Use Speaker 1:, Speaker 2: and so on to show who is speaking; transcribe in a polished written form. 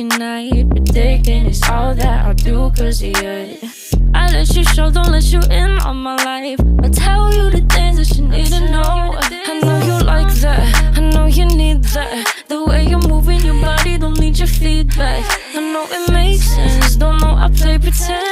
Speaker 1: every night, predicting it's all that I'll do cause of you. I let you show, don't let you in on my life. I tell you the things that you need to know. I know you like that, I know you need that. The way you're moving your body, don't need your feedback. I know it makes sense, don't know I play pretend.